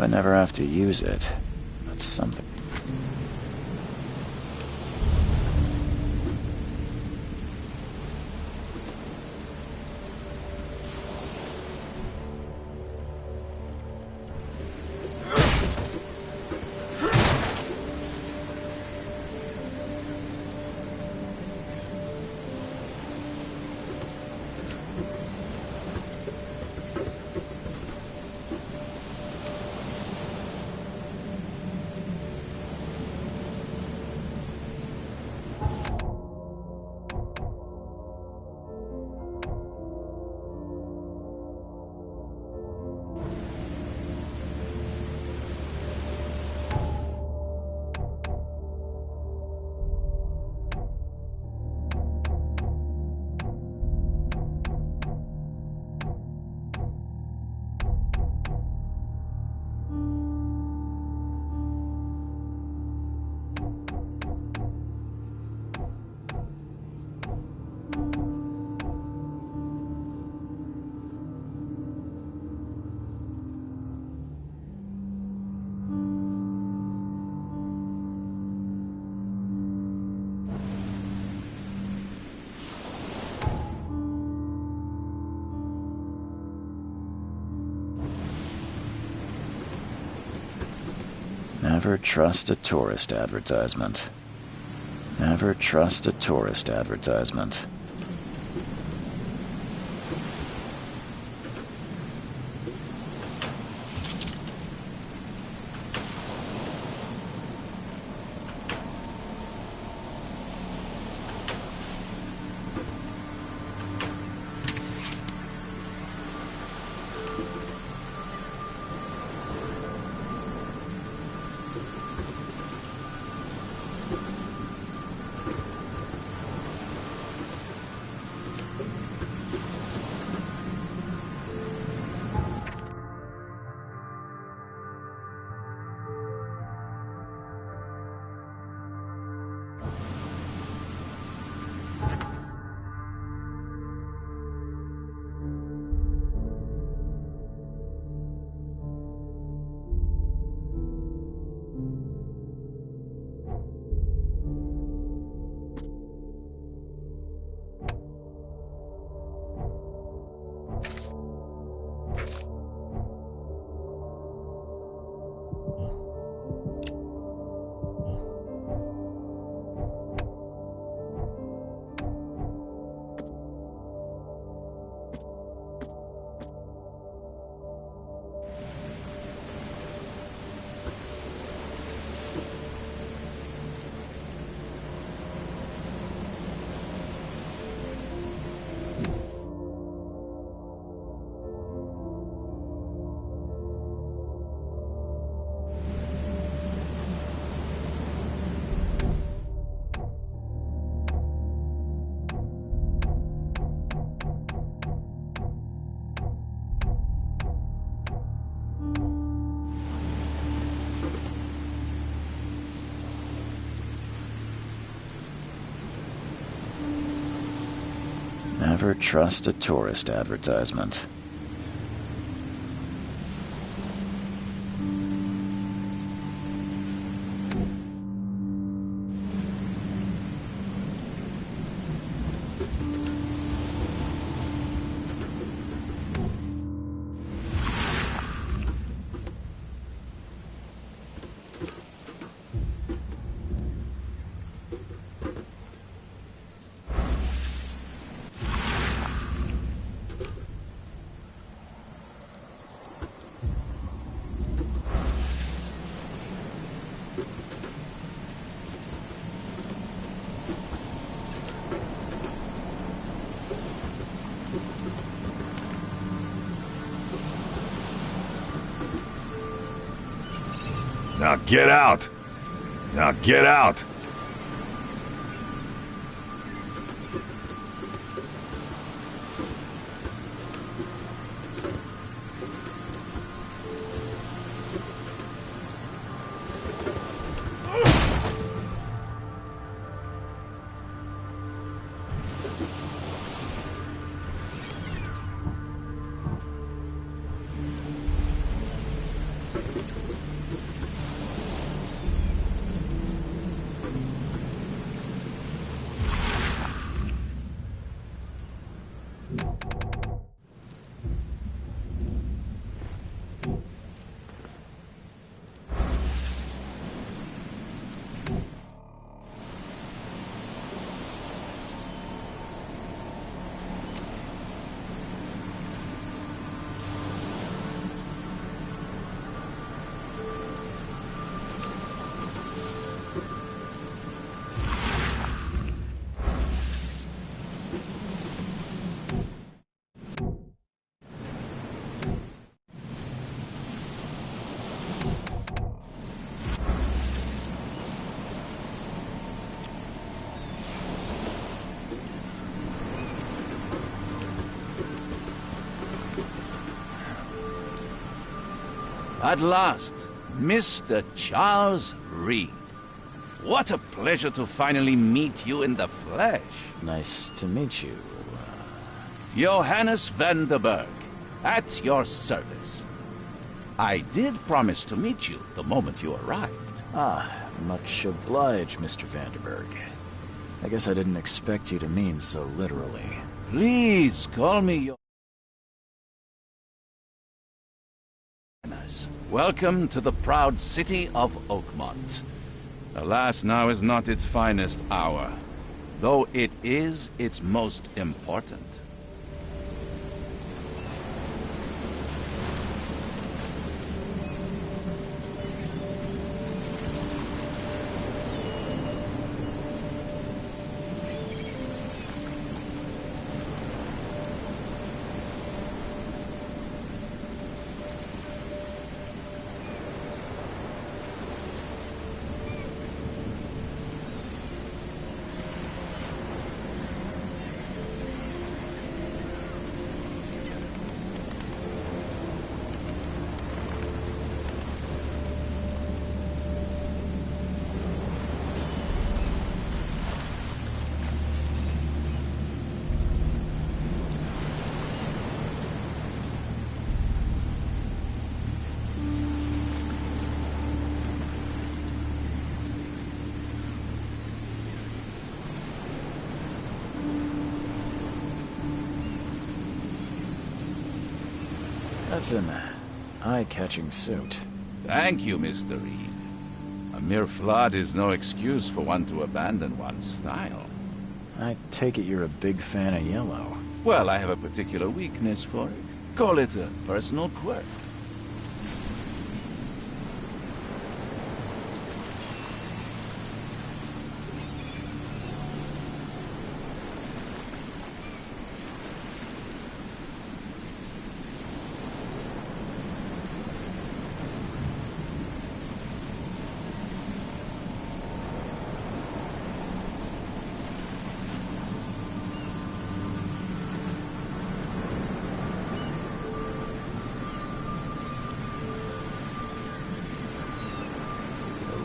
I never have to use it. That's something. Never trust a tourist advertisement. Never trust a tourist advertisement. Never trust a tourist advertisement. Now get out! Now get out! At last, Mr. Charles Reed. What a pleasure to finally meet you in the flesh. Nice to meet you. Johannes van der Berg, at your service. I did promise to meet you the moment you arrived. Much obliged, Mr. Vanderberg. I guess I didn't expect you to mean so literally. Please call me Johannes. Welcome to the proud city of Oakmont. Alas, now is not its finest hour, though it is its most important. That's an eye-catching suit. Thank you, Mr. Reed. A mere flood is no excuse for one to abandon one's style. I take it you're a big fan of yellow. Well, I have a particular weakness for it. Call it a personal quirk.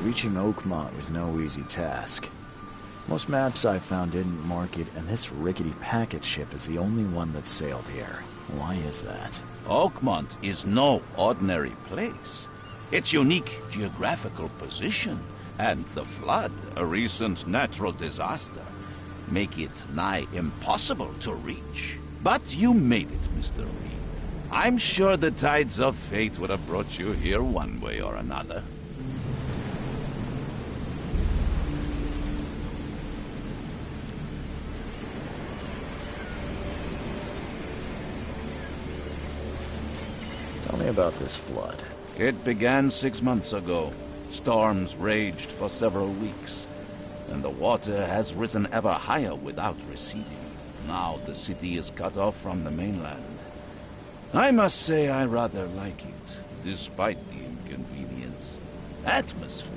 Reaching Oakmont was no easy task. Most maps I found didn't mark it, and this rickety packet ship is the only one that sailed here. Why is that? Oakmont is no ordinary place. Its unique geographical position and the flood, a recent natural disaster, make it nigh impossible to reach. But you made it, Mr. Reed. I'm sure the tides of fate would have brought you here one way or another. Tell me about this flood. It began 6 months ago. Storms raged for several weeks, and the water has risen ever higher without receding. Now the city is cut off from the mainland. I must say I rather like it, despite the inconvenience. Atmosphere,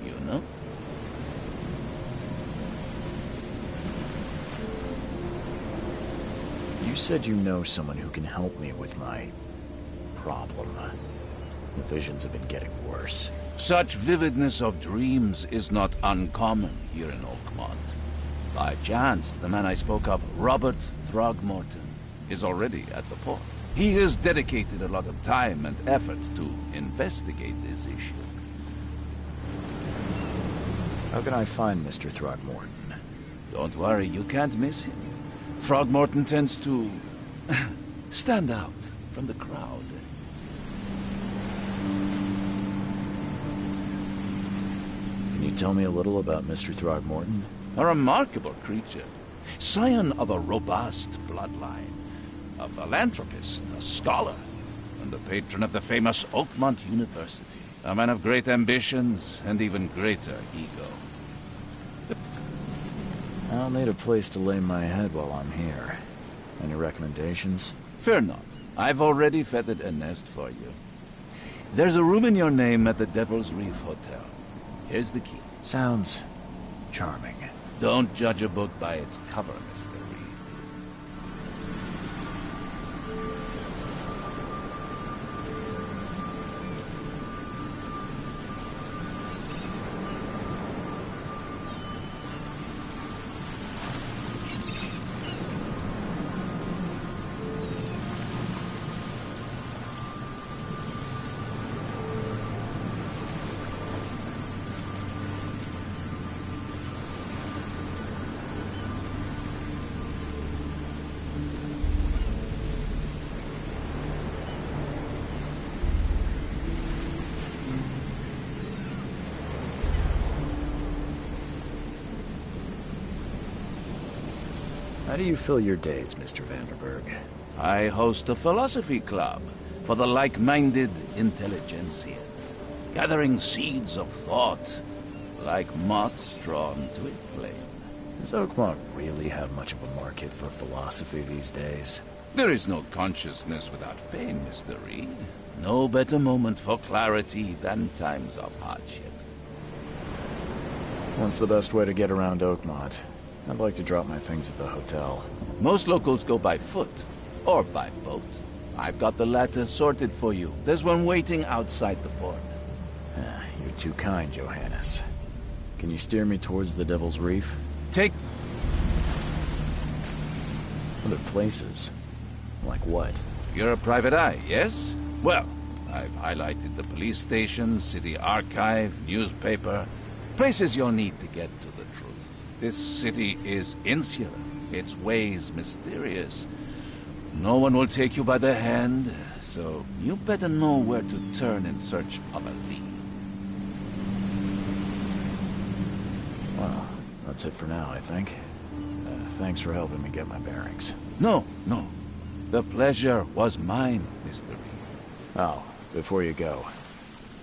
you know? You said you know someone who can help me with my problem. The visions have been getting worse. Such vividness of dreams is not uncommon here in Oakmont. By chance, the man I spoke of, Robert Throgmorton, is already at the port. He has dedicated a lot of time and effort to investigate this issue. How can I find Mr. Throgmorton? Don't worry, you can't miss him. Throgmorton tends to stand out from the crowd. Can you tell me a little about Mr. Throgmorton? A remarkable creature. Scion of a robust bloodline. A philanthropist, a scholar, and the patron of the famous Oakmont University. A man of great ambitions and even greater ego. I'll need a place to lay my head while I'm here. Any recommendations? Fear not. I've already feathered a nest for you. There's a room in your name at the Devil's Reef Hotel. Here's the key. Sounds charming. Don't judge a book by its cover, Mr. Reed. How do you fill your days, Mr. Vanderberg? I host a philosophy club for the like-minded intelligentsia, gathering seeds of thought like moths drawn to a flame. Does Oakmont really have much of a market for philosophy these days? There is no consciousness without pain, Mr. Reed. No better moment for clarity than times of hardship. What's the best way to get around Oakmont? I'd like to drop my things at the hotel. Most locals go by foot, or by boat. I've got the latter sorted for you. There's one waiting outside the port. You're too kind, Johannes. Can you steer me towards the Devil's Reef? Take... Other places? Like what? You're a private eye, yes? Well, I've highlighted the police station, city archive, newspaper. Places you'll need to get to the truth. This city is insular, its ways mysterious. No one will take you by the hand, so you better know where to turn in search of a lead. Well, that's it for now, I think. Thanks for helping me get my bearings. No. The pleasure was mine, Mr. Reed. Oh, before you go,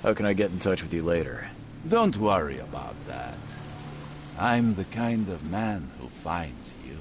how can I get in touch with you later? Don't worry about that. I'm the kind of man who finds you.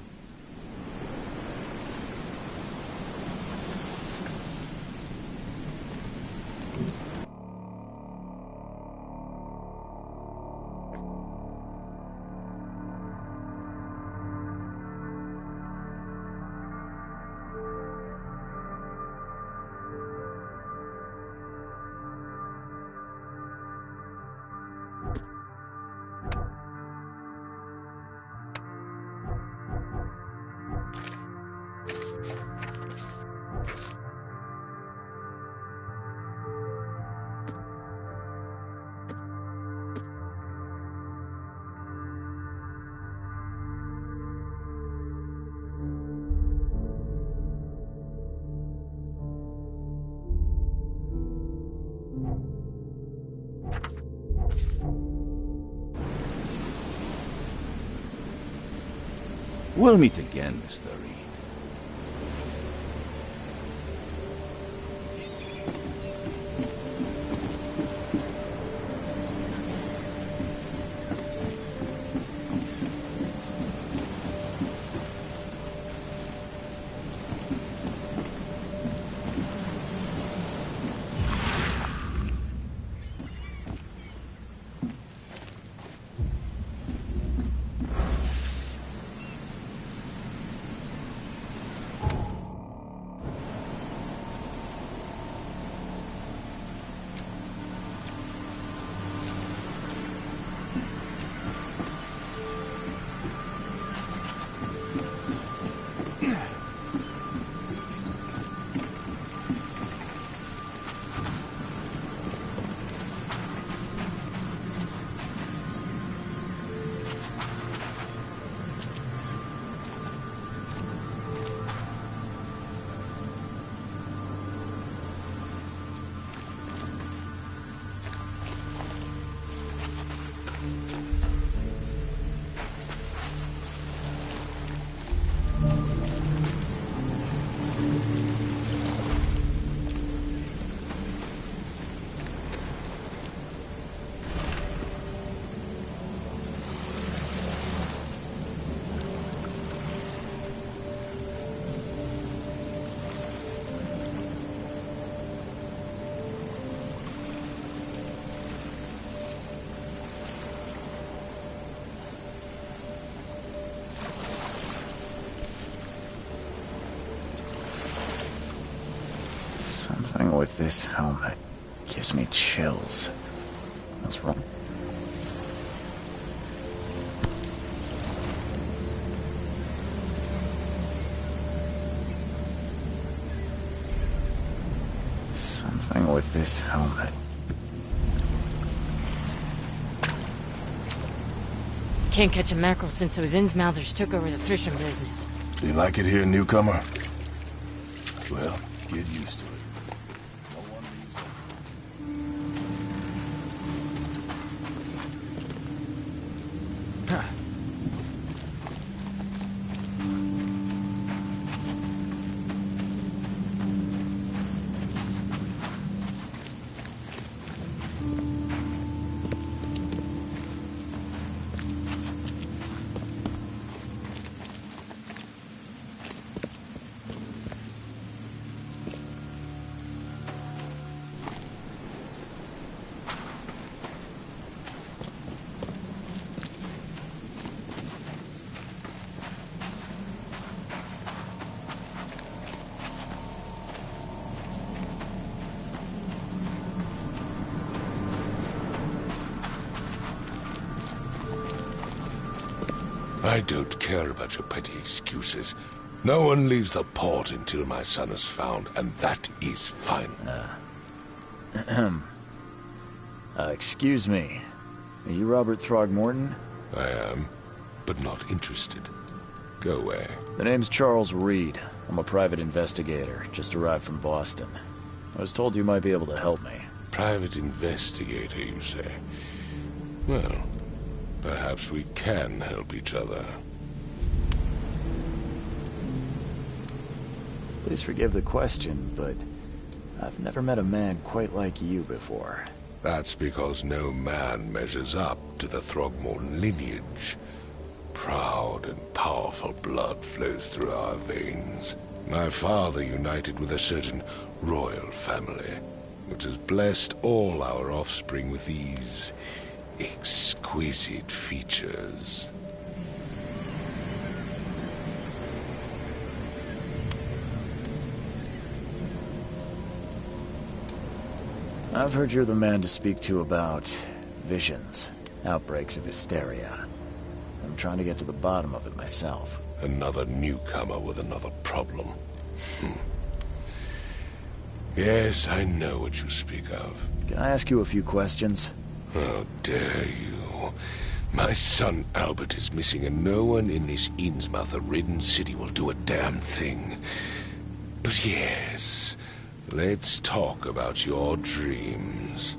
We'll meet again, Mr. Reed. Something with this helmet gives me chills. What's wrong? Something with this helmet. Can't catch a mackerel since those Innsmouthers took over the fishing business. Do you like it here, newcomer? Well, get used to it. I don't care about your petty excuses. No one leaves the port until my son is found, and that is final. Excuse me. Are you Robert Throgmorton? I am, but not interested. Go away. The name's Charles Reed. I'm a private investigator, just arrived from Boston. I was told you might be able to help me. Private investigator, you say? Well, perhaps we can help each other. Please forgive the question, but I've never met a man quite like you before. That's because no man measures up to the Throgmorton lineage. Proud and powerful blood flows through our veins. My father united with a certain royal family, which has blessed all our offspring with these exquisite features. I've heard you're the man to speak to about visions, outbreaks of hysteria. I'm trying to get to the bottom of it myself. Another newcomer with another problem. Yes, I know what you speak of. Can I ask you a few questions? How dare you? My son Albert is missing, and no one in this Innsmouth-ridden city will do a damn thing. But yes, let's talk about your dreams.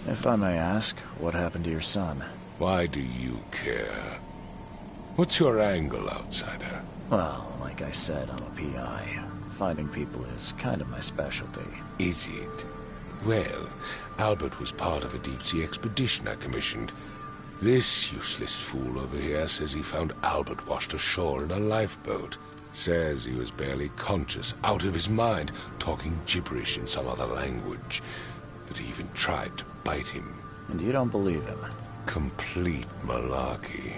If I may ask, what happened to your son? Why do you care? What's your angle, outsider? Well, like I said, I'm a PI. Finding people is kind of my specialty. Is it? Well, Albert was part of a deep-sea expedition I commissioned. This useless fool over here says he found Albert washed ashore in a lifeboat. Says he was barely conscious, out of his mind, talking gibberish in some other language. That he even tried to bite him. And you don't believe him? Complete malarkey.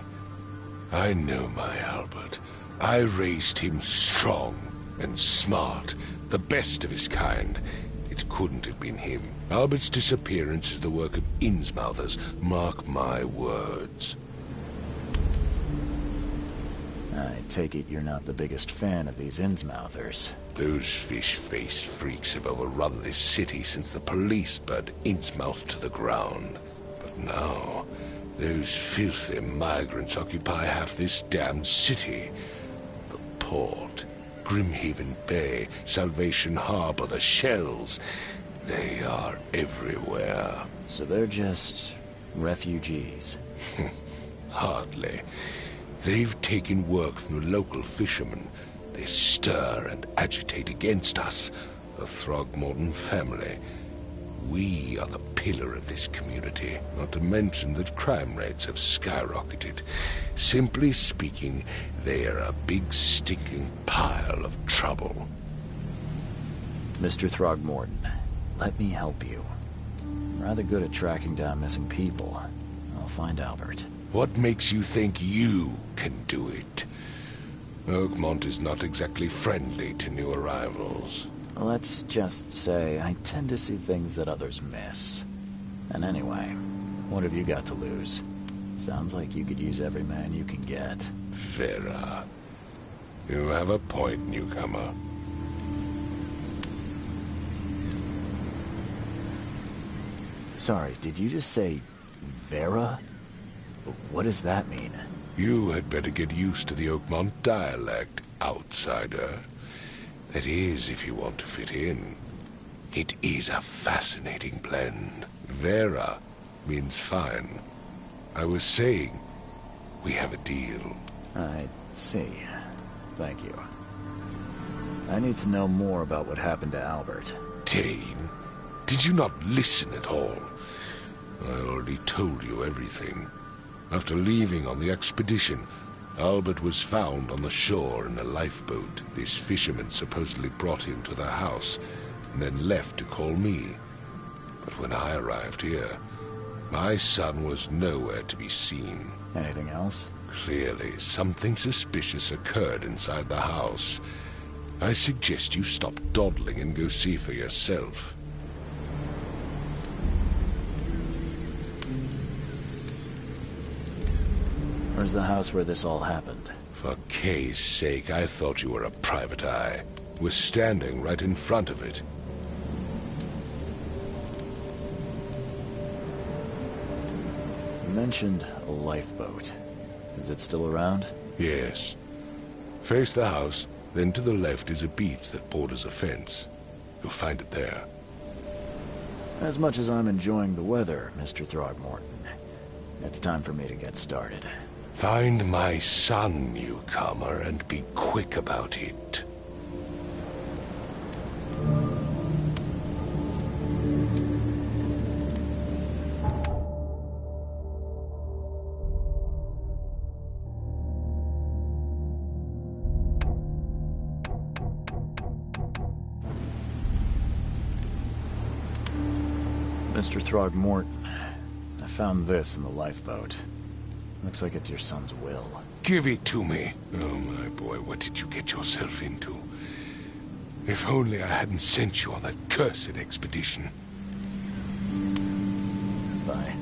I know my Albert. I raised him strong and smart, the best of his kind. It couldn't have been him. Albert's disappearance is the work of Innsmouthers, mark my words. I take it you're not the biggest fan of these Innsmouthers. Those fish-faced freaks have overrun this city since the police burned Innsmouth to the ground. But now, those filthy migrants occupy half this damned city. The port, Grimhaven Bay, Salvation Harbor, the shells. They are everywhere. So they're just refugees? Hardly. They've taken work from the local fishermen. They stir and agitate against us, the Throgmorton family. We are the pillar of this community, not to mention that crime rates have skyrocketed. Simply speaking, they are a big stinking pile of trouble. Mr. Throgmorton, let me help you. I'm rather good at tracking down missing people. I'll find Albert. What makes you think you can do it? Oakmont is not exactly friendly to new arrivals. Let's just say I tend to see things that others miss. And anyway, what have you got to lose? Sounds like you could use every man you can get. Vera. You have a point, newcomer. Sorry, did you just say Vera? What does that mean? You had better get used to the Oakmont dialect, outsider. That is, if you want to fit in. It is a fascinating blend. Vera means fine. I was saying, we have a deal. I see. Thank you. I need to know more about what happened to Albert. Dane, did you not listen at all? I already told you everything. After leaving on the expedition, Albert was found on the shore in a lifeboat. This fisherman supposedly brought him to their house, and then left to call me. But when I arrived here, my son was nowhere to be seen. Anything else? Clearly, something suspicious occurred inside the house. I suggest you stop dawdling and go see for yourself. Where's the house where this all happened? For Kay's sake, I thought you were a private eye. Was standing right in front of it. You mentioned a lifeboat. Is it still around? Yes. Face the house, then to the left is a beach that borders a fence. You'll find it there. As much as I'm enjoying the weather, Mr. Throgmorton, it's time for me to get started. Find my son, newcomer, and be quick about it. Mr. Throgmorton, I found this in the lifeboat. Looks like it's your son's will. Give it to me. Oh, my boy, what did you get yourself into? If only I hadn't sent you on that cursed expedition. Bye.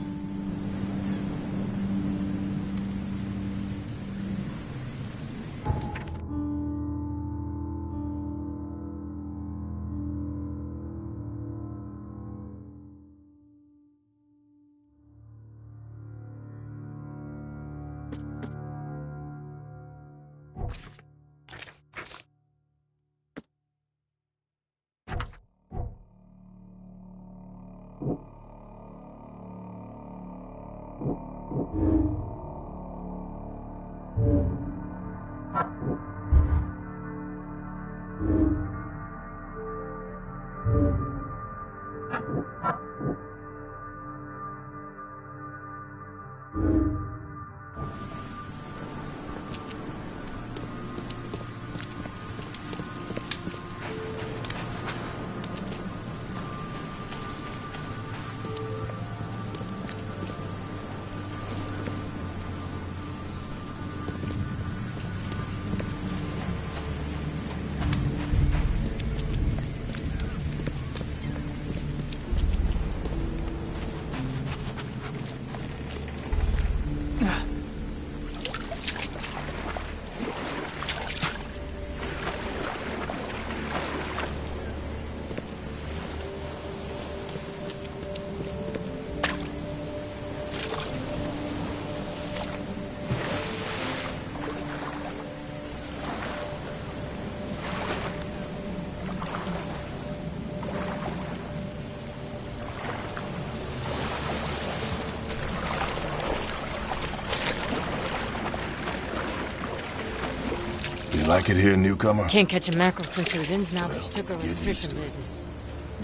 Like it here, newcomer? Can't catch a mackerel since those Innsmouthers Well, took over the get used fishing to it. business.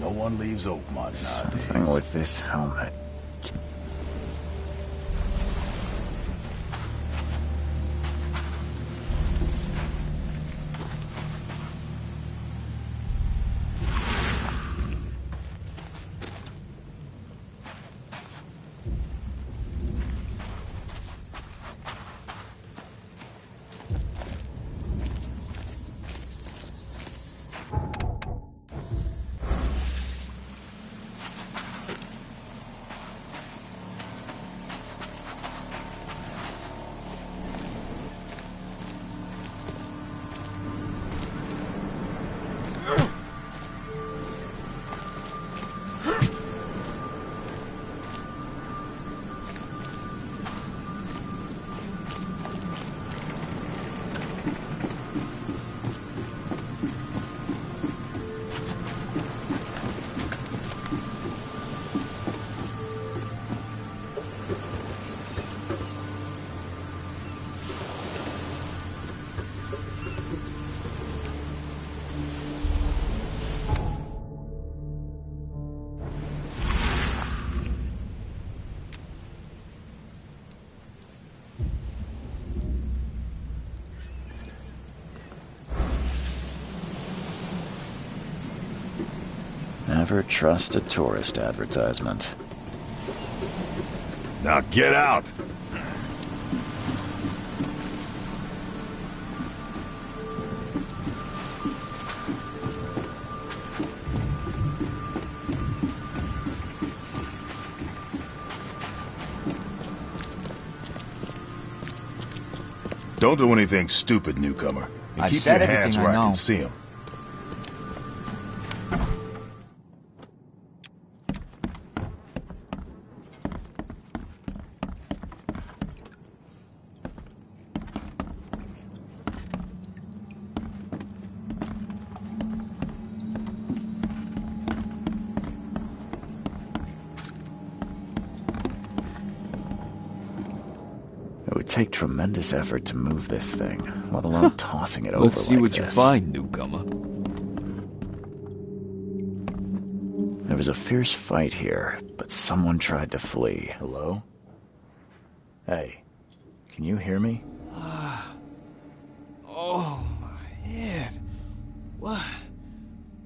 No one leaves Oakmont nowadays. Something with this helmet. Never trust a tourist advertisement. Now get out! Don't do anything stupid, newcomer. And I've keep said your hands everything I where I know. can see them. It would take tremendous effort to move this thing, let alone tossing it over Let's see like what this. you find, newcomer. There was a fierce fight here, but someone tried to flee. Hello? Hey, can you hear me? Oh, my head. What?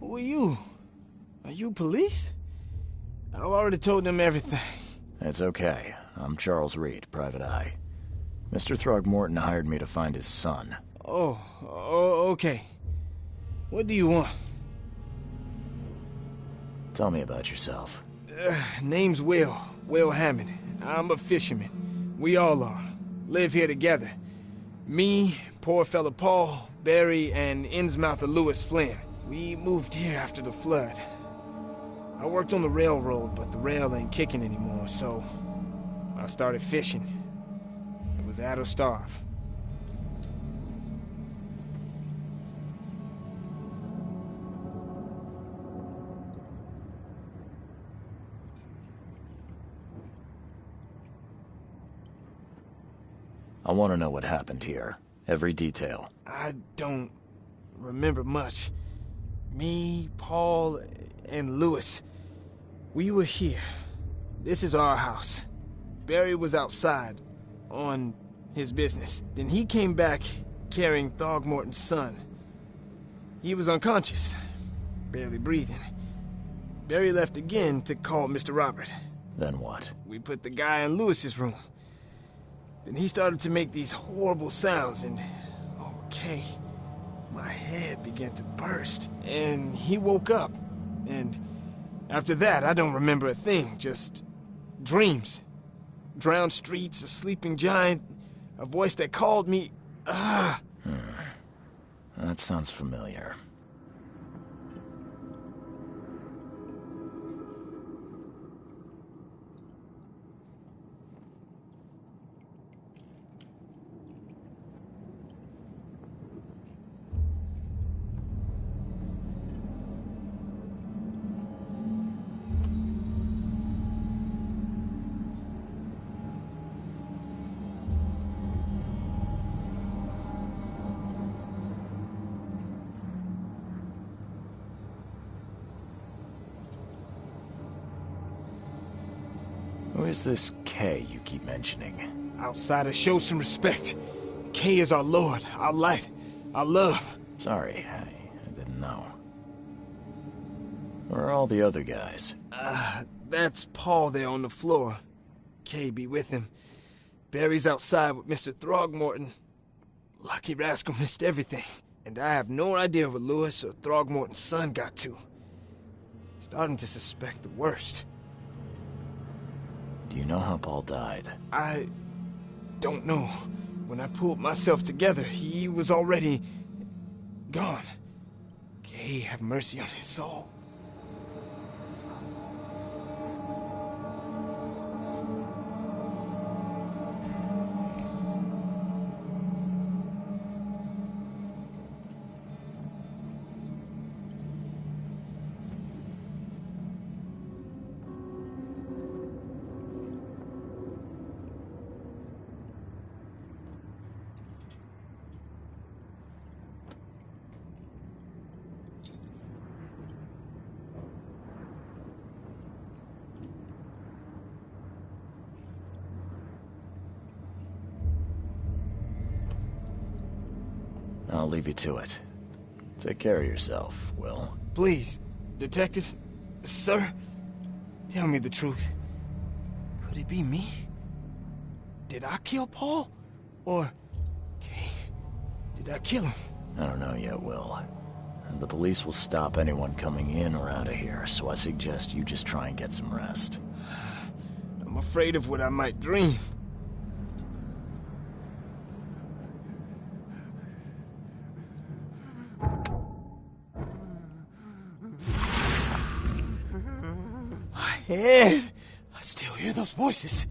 Who are you? Are you police? I've already told them everything. It's okay. I'm Charles Reed, Private Eye. Mr. Throgmorton hired me to find his son. Oh, okay. What do you want? Tell me about yourself. Name's Will Hammond. I'm a fisherman. We all are. Live here together. Me, poor fella Paul, Barry, and Innsmouther Lewis Flynn. We moved here after the flood. I worked on the railroad, but the rail ain't kicking anymore, so I started fishing. It was at or starve. I want to know what happened here. Every detail. I don't remember much. Me, Paul, and Lewis, we were here. This is our house. Barry was outside, on his business. Then he came back carrying Throgmorton's son. He was unconscious, barely breathing. Barry left again to call Mr. Robert. Then what? We put the guy in Lewis's room. Then he started to make these horrible sounds and... okay, my head began to burst. And he woke up. And after that, I don't remember a thing, just dreams. Drowned streets, a sleeping giant, a voice that called me... That sounds familiar. Who is this K you keep mentioning? Outsiders, show some respect. K is our lord, our light, our love. Sorry, I didn't know. Where are all the other guys? That's Paul there on the floor. K be with him. Barry's outside with Mr. Throgmorton. Lucky rascal missed everything. And I have no idea where Lewis or Throgmorton's son got to. Starting to suspect the worst. Do you know how Paul died? I don't know. When I pulled myself together, he was already gone. Kay, have mercy on his soul. I'll leave you to it. Take care of yourself, Will. Please, Detective, sir, tell me the truth. Could it be me? Did I kill Paul? Or, Kay, did I kill him? I don't know yet, Will. The police will stop anyone coming in or out of here, so I suggest you just try and get some rest. I'm afraid of what I might dream. My head! I still hear those voices.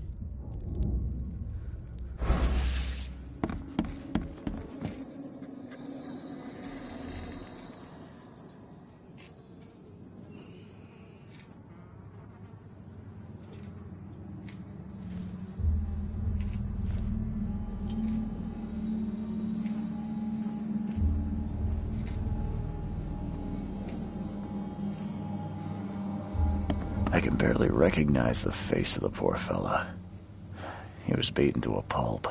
I can barely recognize the face of the poor fella. He was beaten to a pulp.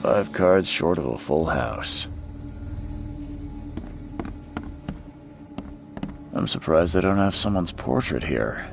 Five cards short of a full house. I'm surprised they don't have someone's portrait here.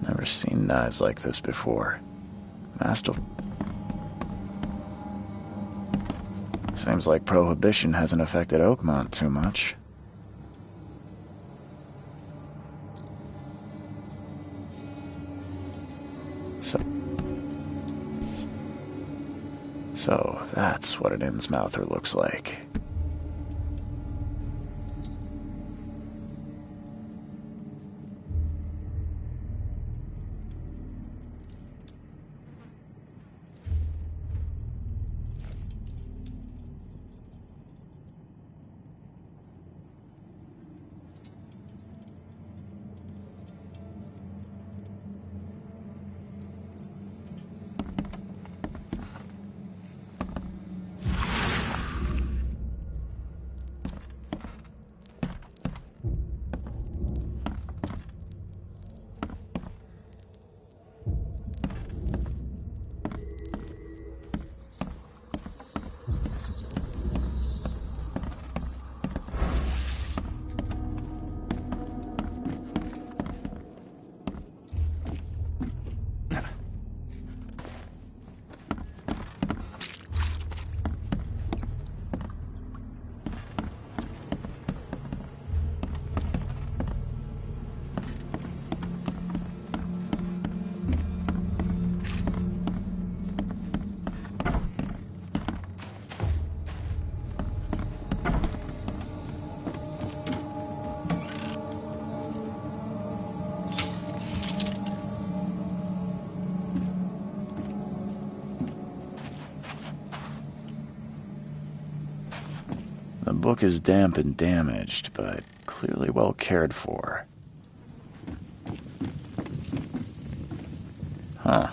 Never seen knives like this before. Masterful. Seems like Prohibition hasn't affected Oakmont too much. So that's what an Innsmouther looks like. The book is damp and damaged, but clearly well cared for. Huh.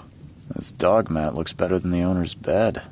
This dog mat looks better than the owner's bed.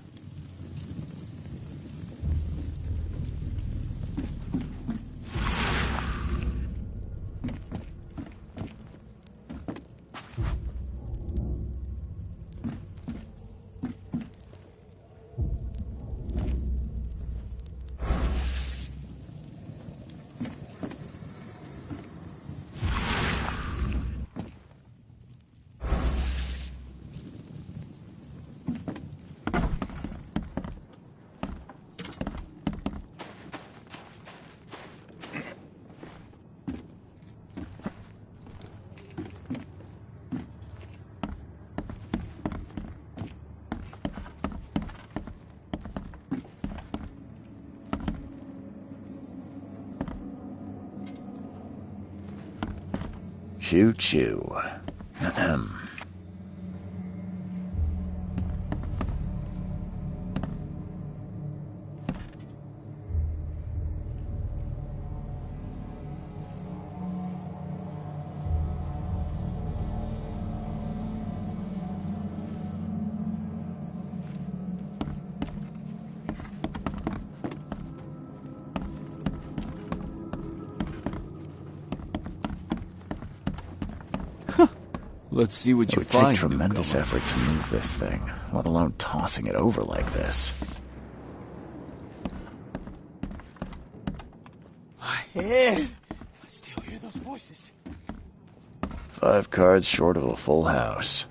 Choo-choo. Ahem. Let's see what It you would find. take tremendous newcomer. effort to move this thing, let alone tossing it over like this. My head! I still hear those voices. 5 cards short of a full house.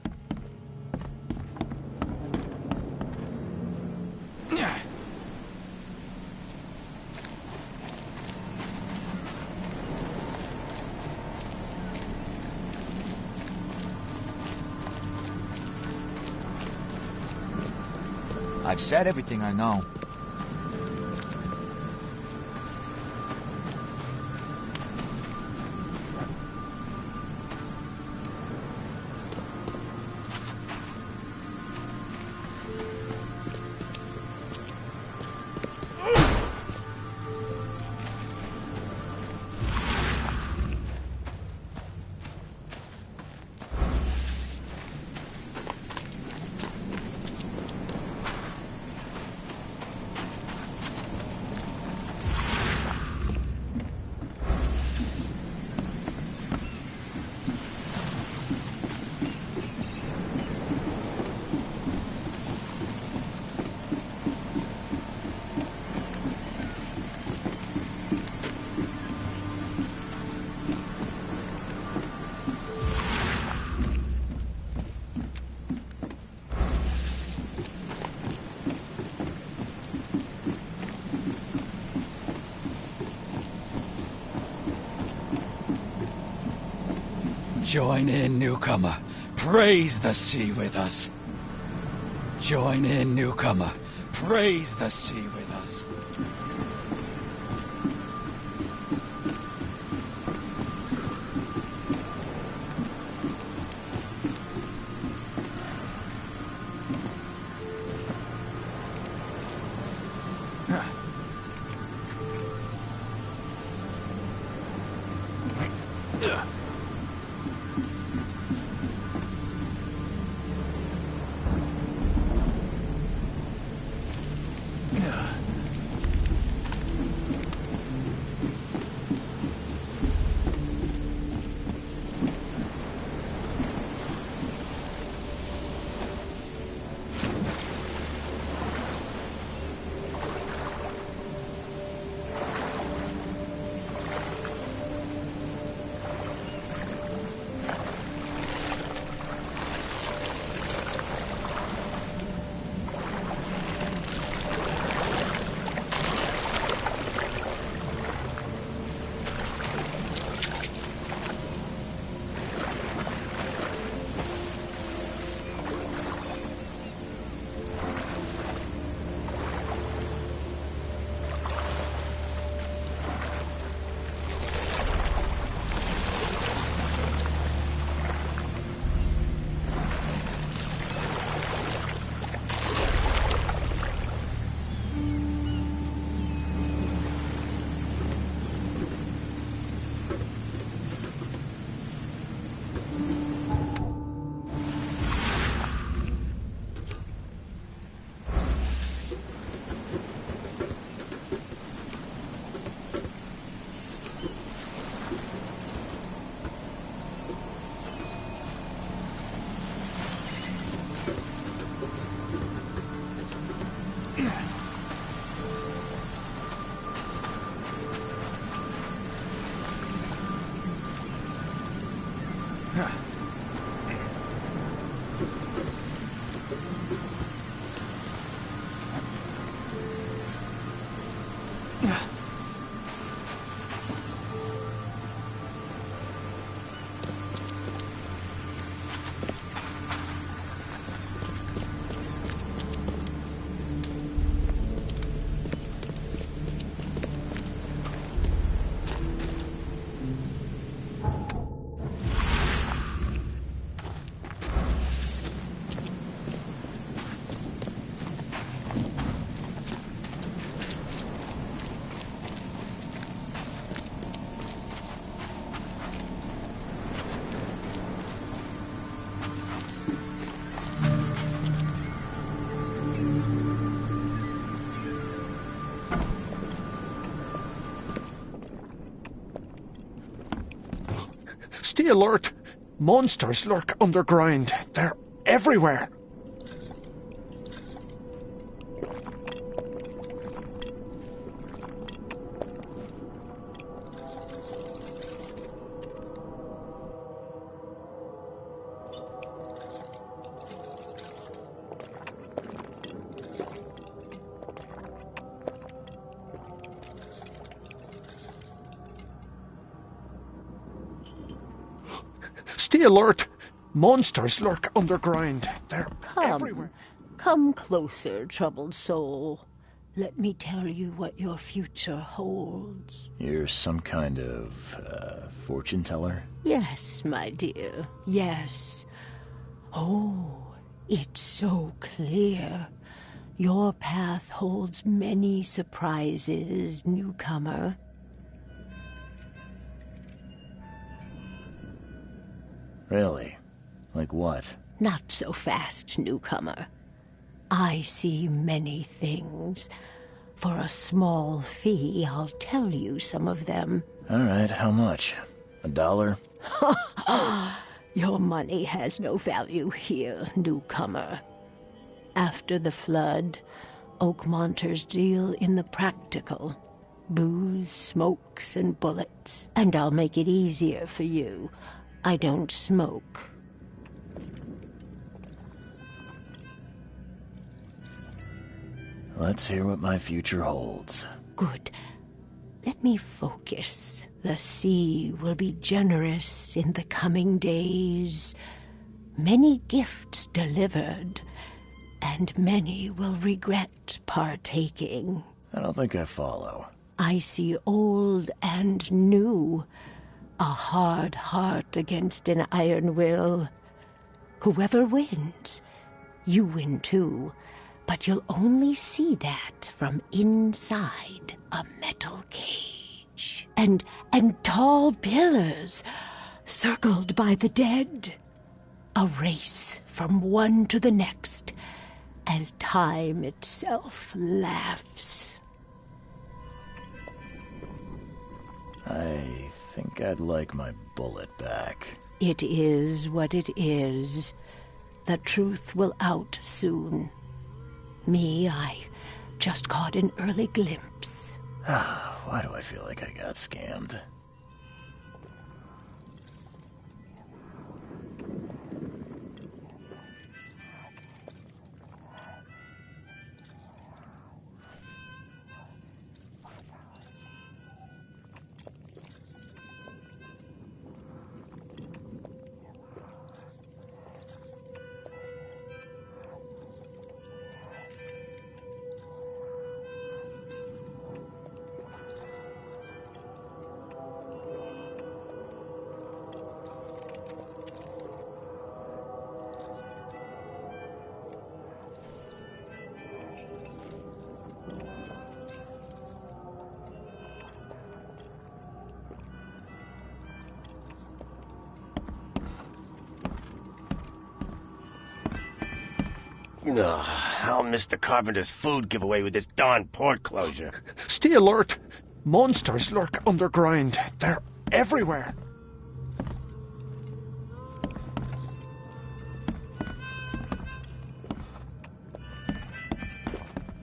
I've said everything I know. Join in, newcomer. Praise the sea with us. Join in, newcomer. Praise the sea with us. Stay alert! Monsters lurk underground. They're everywhere. Stay alert! Monsters lurk underground. They're everywhere. Come closer, troubled soul. Let me tell you what your future holds. You're some kind of, fortune teller? Yes, my dear, yes. Oh, it's so clear. Your path holds many surprises, newcomer. Really? Like what? Not so fast, newcomer. I see many things. For a small fee, I'll tell you some of them. All right, how much? $1? Your money has no value here, newcomer. After the flood, Oakmonters deal in the practical. Booze, smokes, and bullets. And I'll make it easier for you. I don't smoke. Let's hear what my future holds. Good. Let me focus. The sea will be generous in the coming days. Many gifts delivered, and many will regret partaking. I don't think I follow. I see old and new. A hard heart against an iron will. Whoever wins, you win too. But you'll only see that from inside a metal cage. And tall pillars, circled by the dead. A race from one to the next, as time itself laughs. I think I'd like my bullet back. It is what it is. The truth will out soon. Me, I just caught an early glimpse. Why do I feel like I got scammed? I'll miss the carpenter's food giveaway with this darn port closure. Stay alert! Monsters lurk underground. They're everywhere.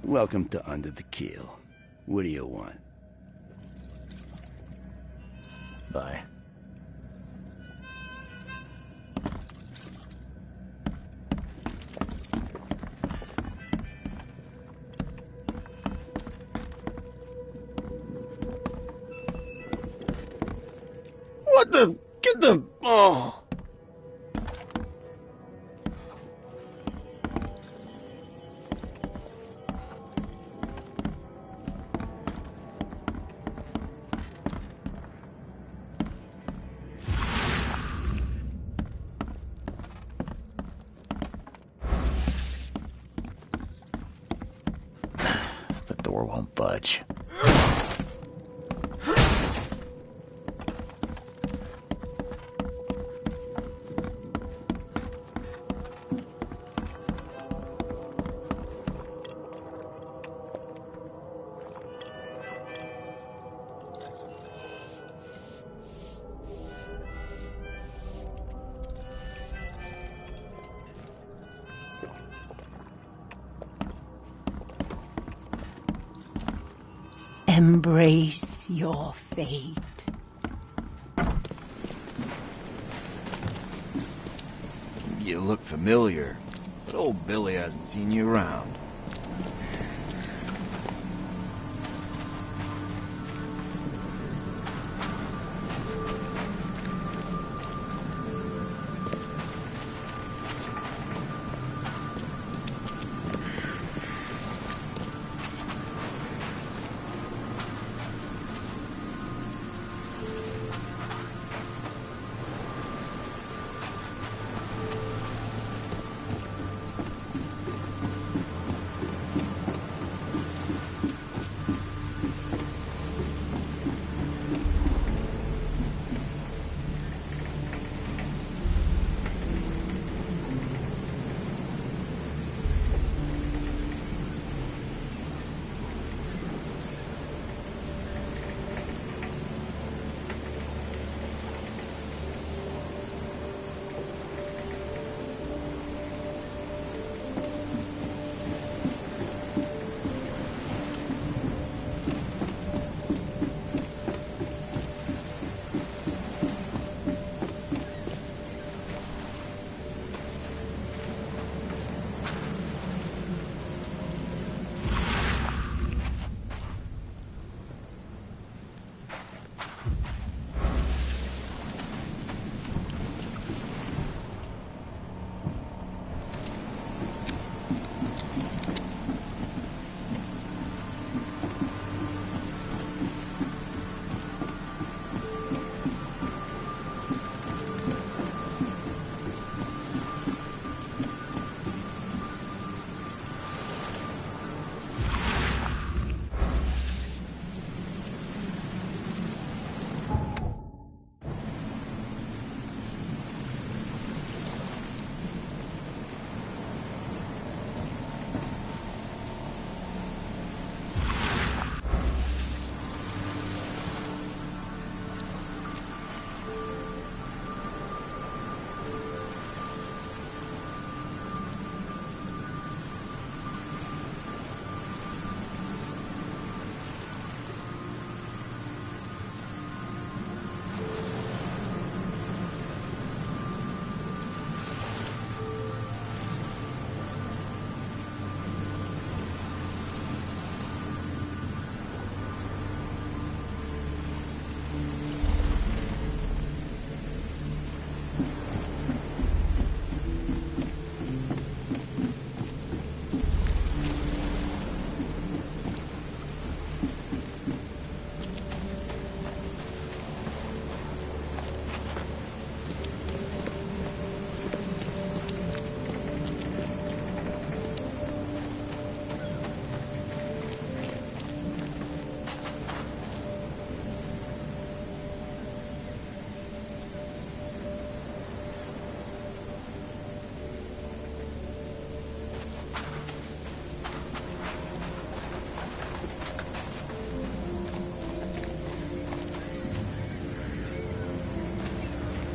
Welcome to Under the Keel. What do you want? Bye. Get the... Oh. The door won't budge. Embrace your fate. You look familiar, but old Billy hasn't seen you around.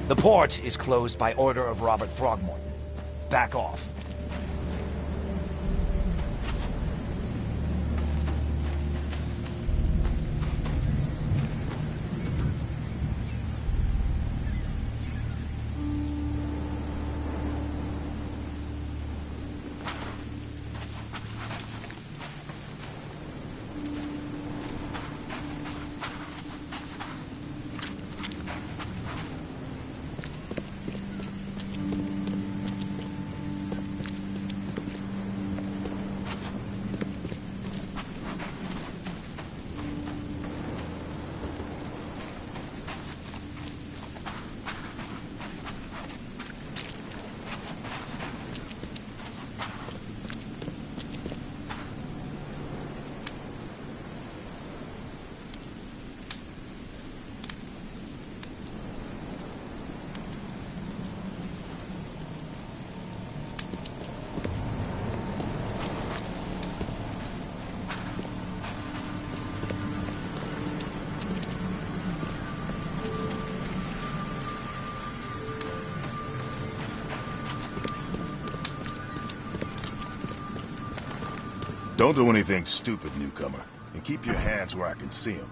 The port is closed by order of Robert Throgmorton. Back off. Don't do anything stupid, newcomer. And keep your hands where I can see them.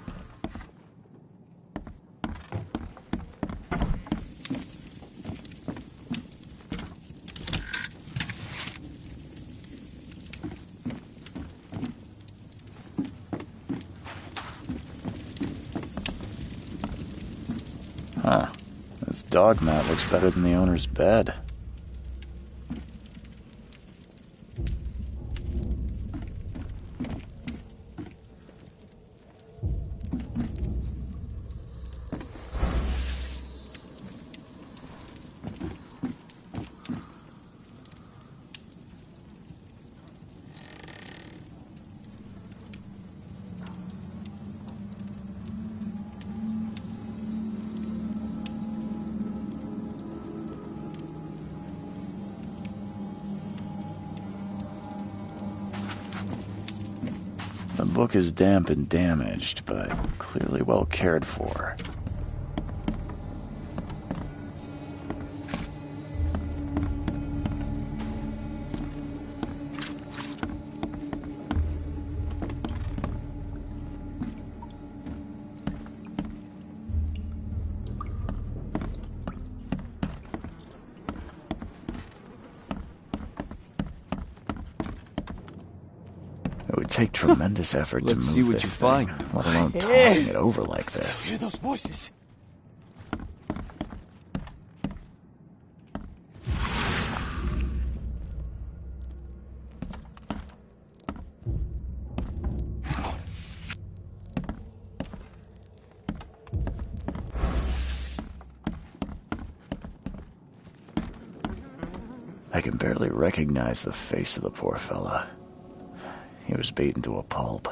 Huh. This dog mat looks better than the owner's bed. The book is damp and damaged, but clearly well cared for. It would take tremendous effort to Let's move see what this you thing, find. let alone tossing it over like this. Hear those voices? I can barely recognize the face of the poor fella. He was beaten to a pulp.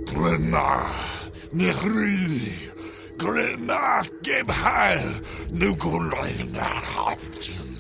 Glenna, Nehri, Glenna, Gebhal, Nukulina, Haftin.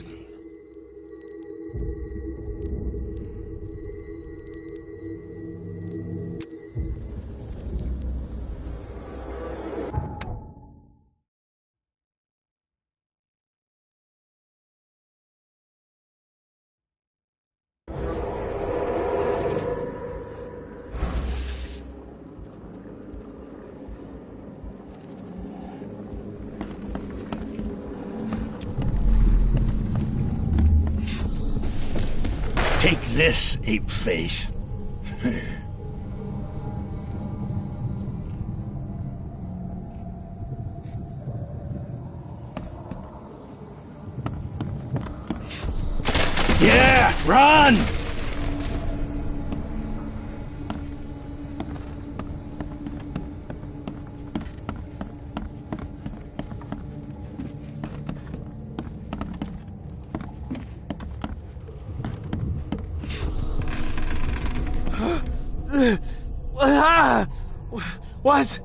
Take this, ape face. Yeah, run! What's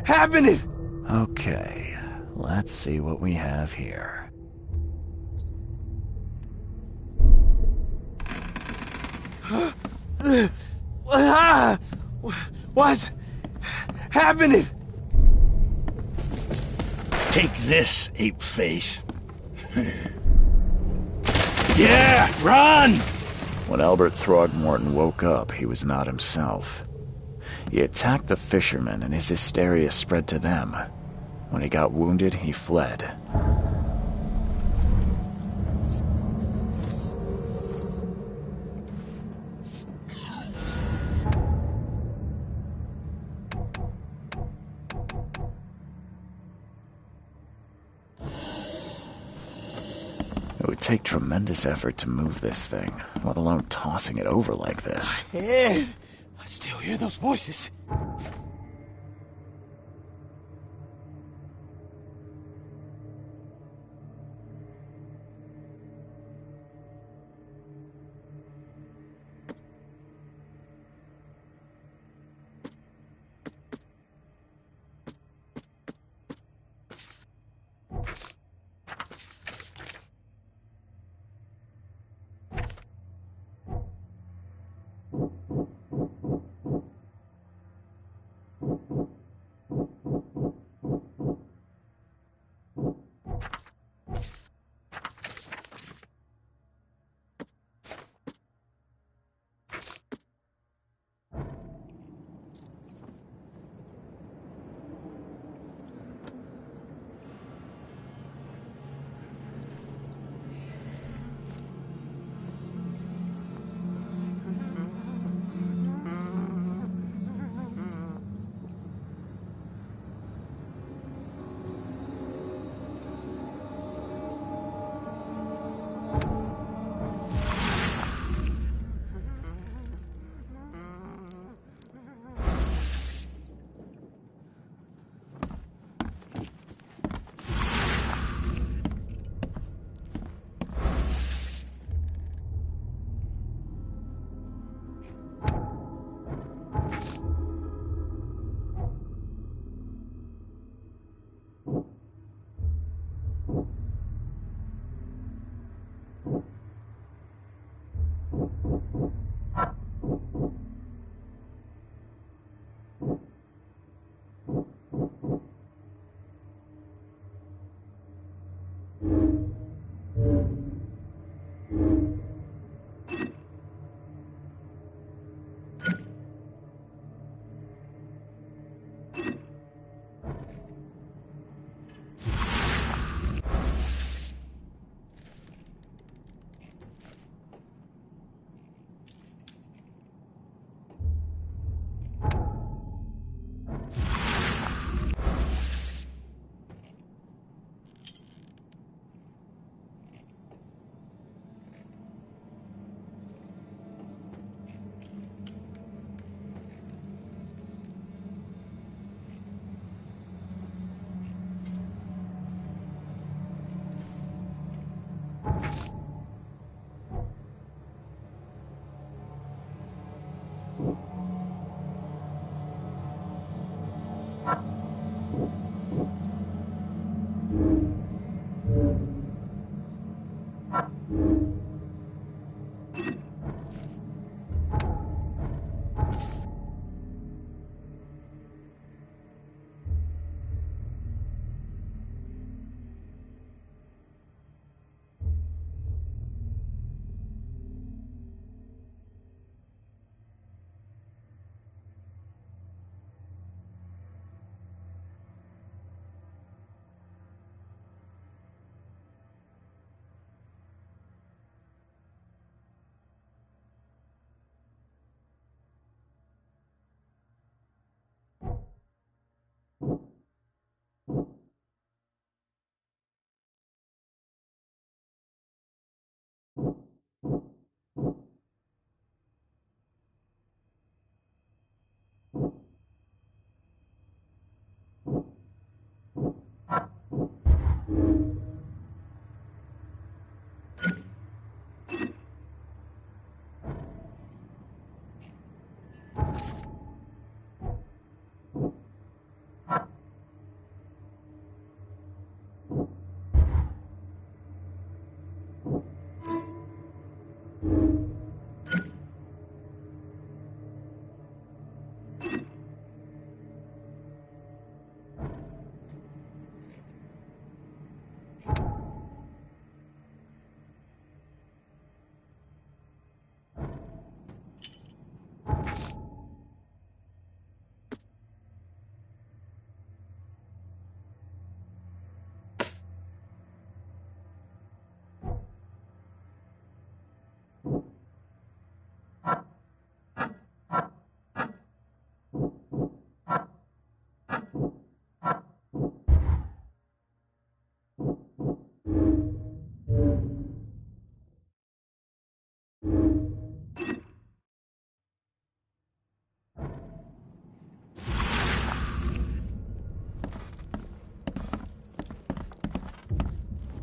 happening? Okay, let's see what we have here. What's happening? Take this, ape face. Yeah, run! When Albert Throgmorton woke up, he was not himself. He attacked the fishermen, and his hysteria spread to them. When he got wounded, he fled. It would take tremendous effort to move this thing, let alone tossing it over like this. Head. I still hear those voices.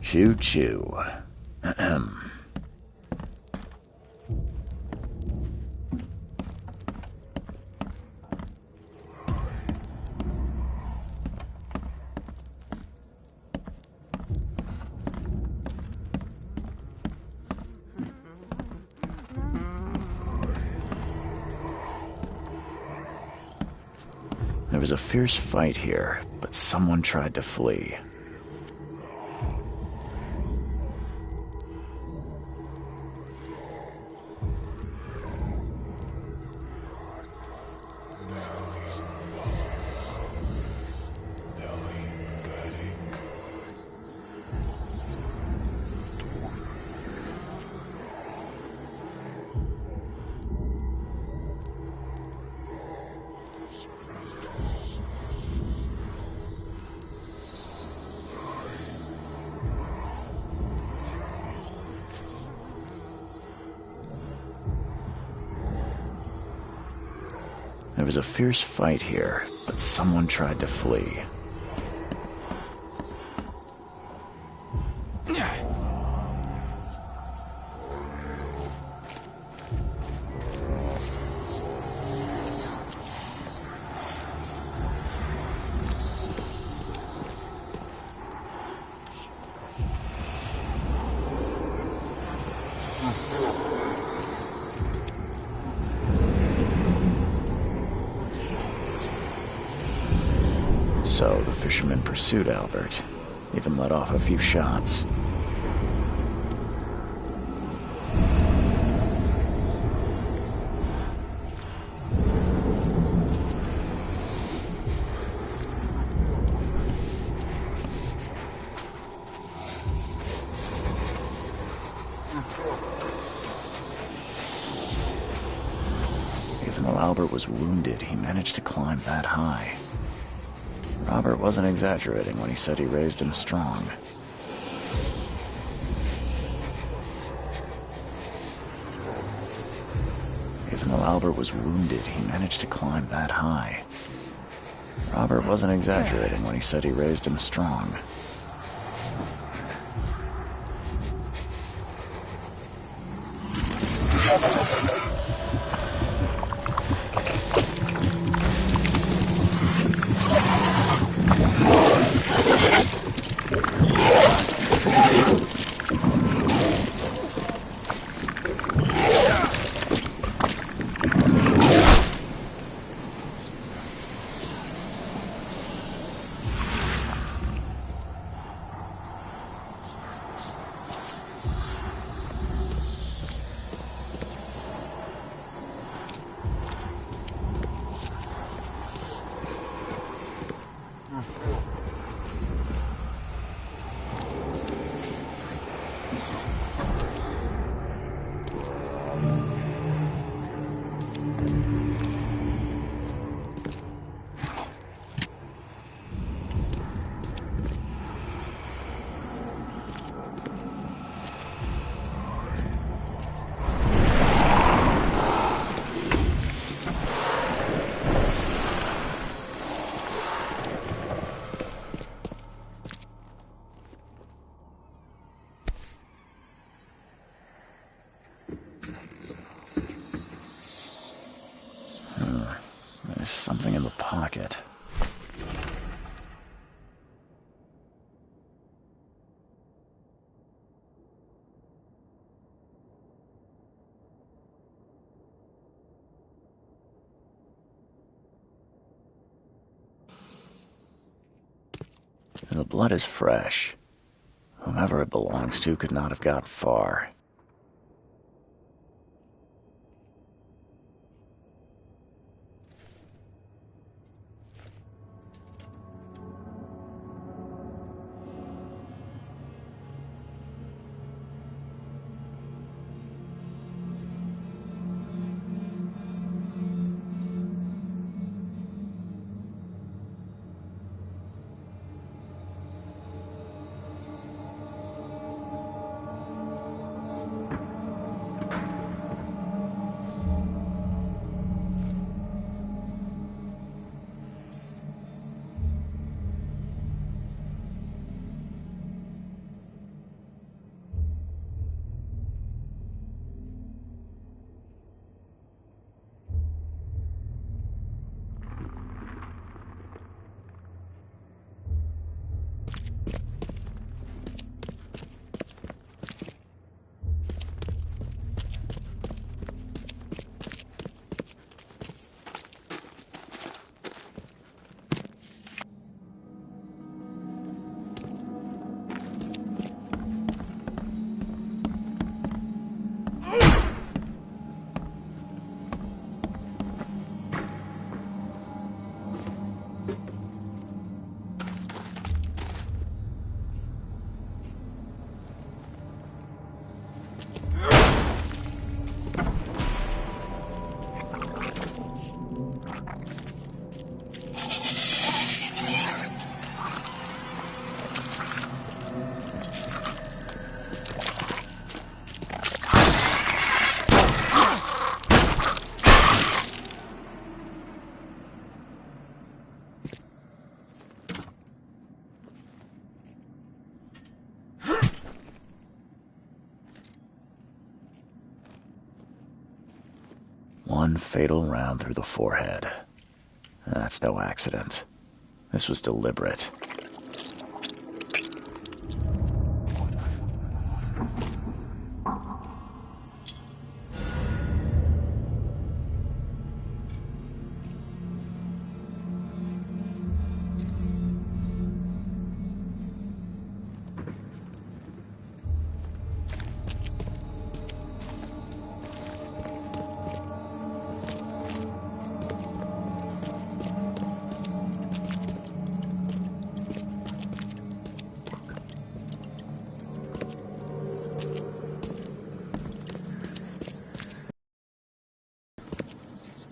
Choo-choo. There was a fierce fight here, but someone tried to flee. There was a fierce fight here, but someone tried to flee. So the fisherman pursued Albert, even let off a few shots. Even though Albert was wounded, he managed to climb that high. Robert wasn't exaggerating when he said he raised him strong. Even though Albert was wounded, he managed to climb that high. Robert wasn't exaggerating when he said he raised him strong. There's something in the pocket. The blood is fresh. Whomever it belongs to could not have got far. One fatal round through the forehead. That's no accident. This was deliberate.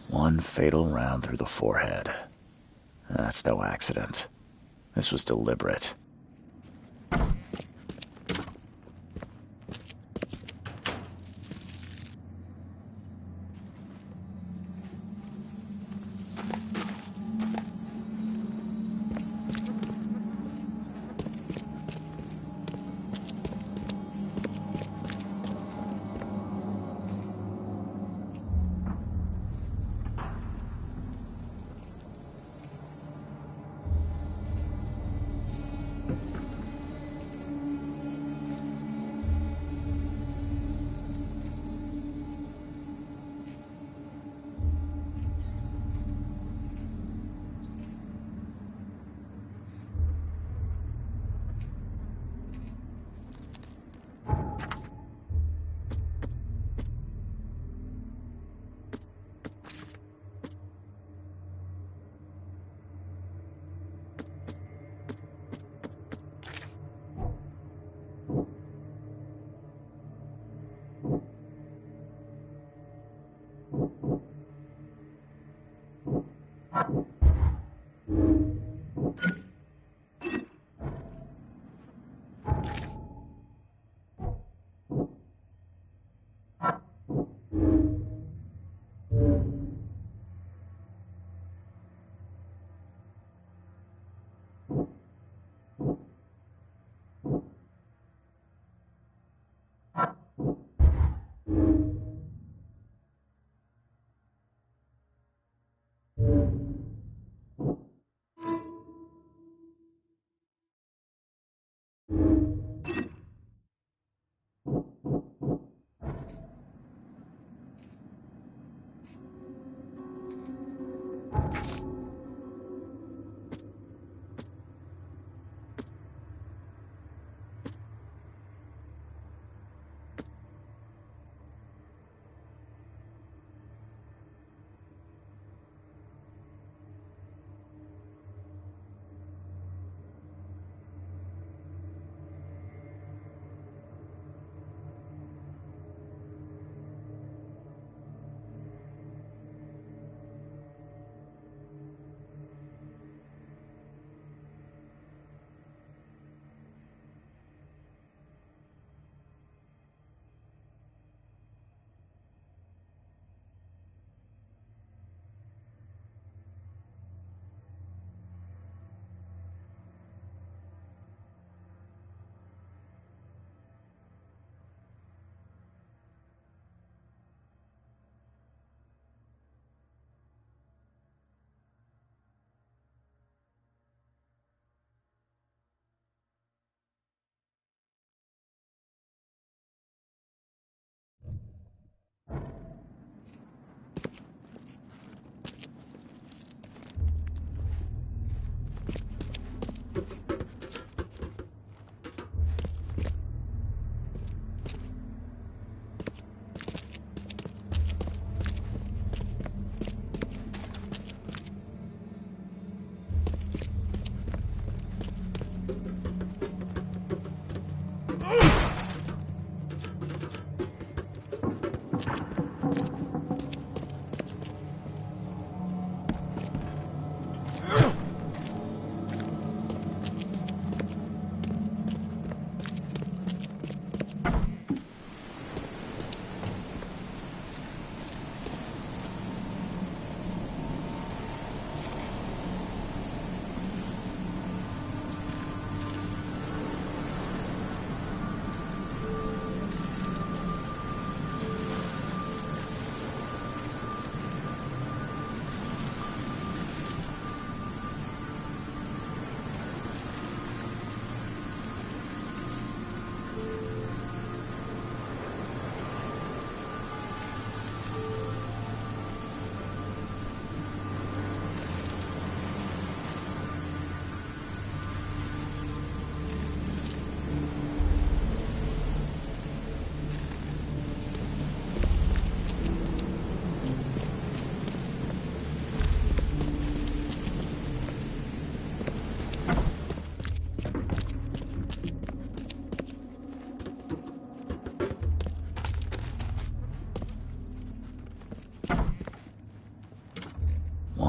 One fatal round through the forehead. That's no accident. This was deliberate.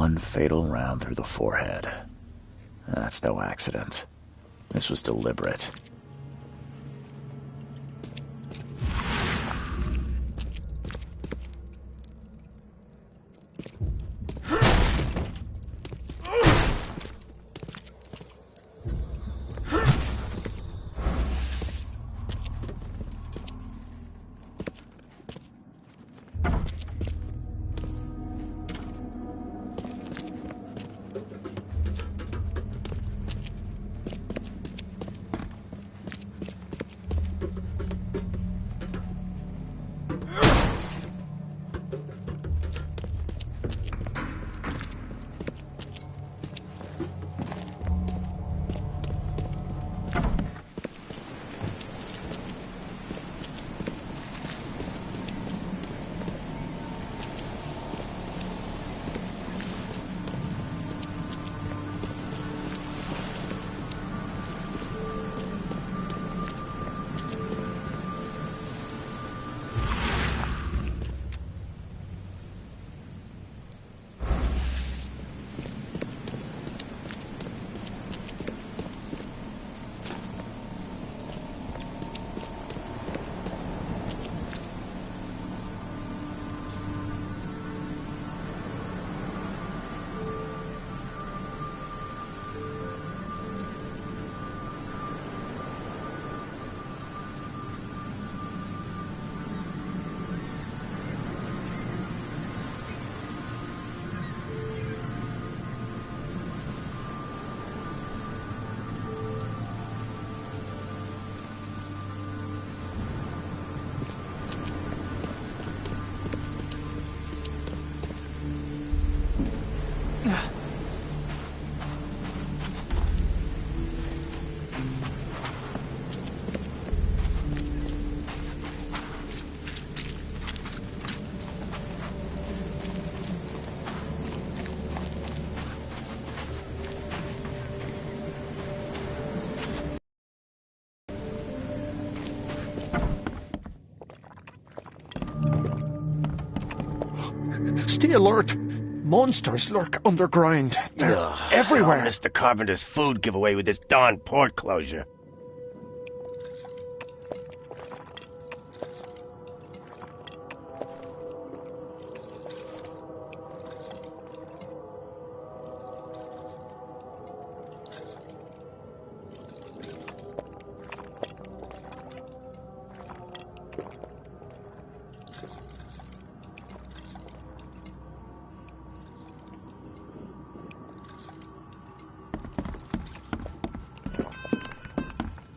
one fatal round through the forehead. That's no accident. This was deliberate. Stay alert! Monsters lurk underground. They're everywhere. I'll miss the carpenter's food giveaway with this darn port closure.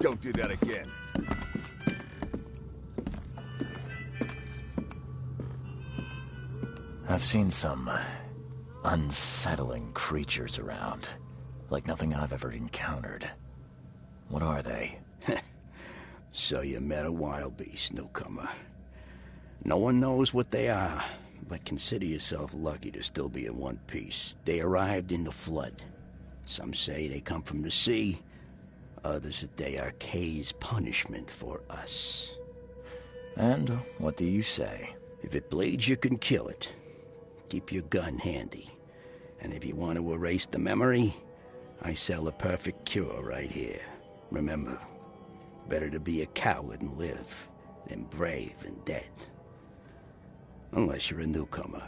Don't do that again. I've seen some unsettling creatures around, like nothing I've ever encountered. What are they? So you met a wild beast, newcomer. No one knows what they are, but consider yourself lucky to still be in one piece. They arrived in the flood. Some say they come from the sea. Others that they are Kay's punishment for us. And what do you say? If it bleeds, you can kill it. Keep your gun handy. And if you want to erase the memory, I sell a perfect cure right here. Remember, better to be a coward and live than brave and dead. Unless you're a newcomer.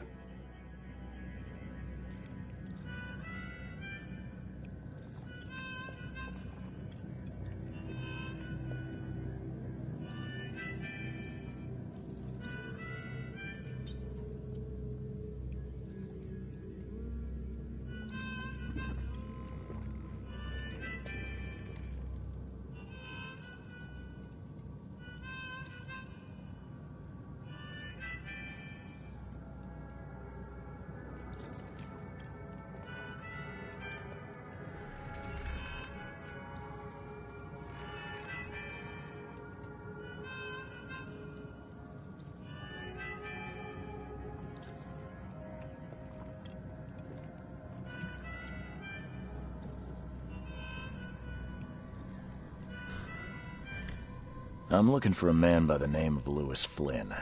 I'm looking for a man by the name of Lewis Flynn.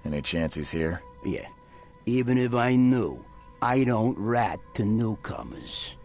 Any chance he's here? Yeah. Even if I knew, I don't rat to newcomers.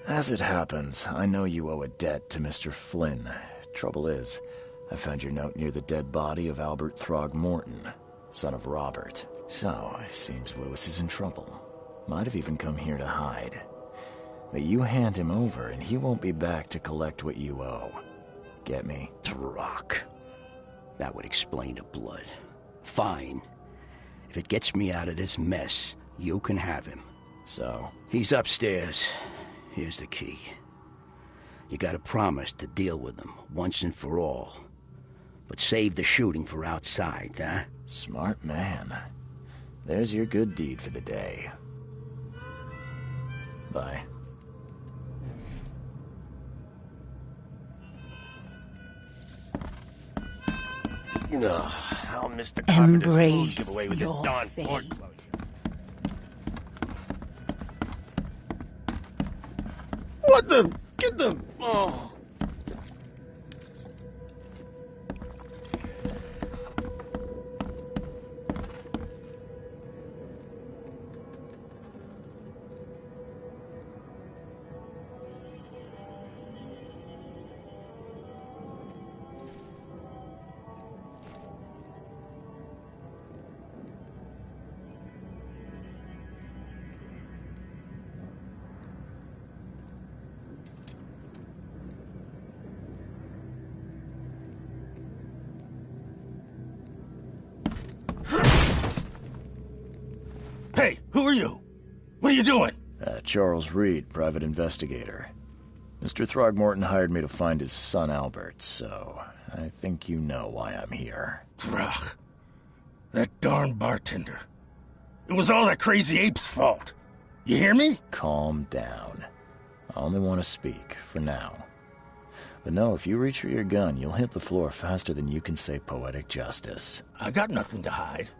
As it happens, I know you owe a debt to Mr. Flynn. Trouble is, I found your note near the dead body of Albert Throgmorton, son of Robert. So, it seems Lewis is in trouble. Might have even come here to hide. But you hand him over and he won't be back to collect what you owe. Get me? Throck. That would explain the blood. Fine. If it gets me out of this mess, you can have him. So? He's upstairs. Here's the key. You gotta promise to deal with him, once and for all. But save the shooting for outside, huh? Smart man. There's your good deed for the day. Bye. Ugh, how Mr. Carpenter's fool give away with this darn fate. pork load. What the? Get them! Oh. Hey, who are you? What are you doing? Charles Reed, private investigator. Mr. Throgmorton hired me to find his son Albert, so I think you know why I'm here. Throg. That darn bartender. It was all that crazy ape's fault. You hear me? Calm down. I only want to speak, for now. But no, if you reach for your gun, you'll hit the floor faster than you can say poetic justice. I got nothing to hide.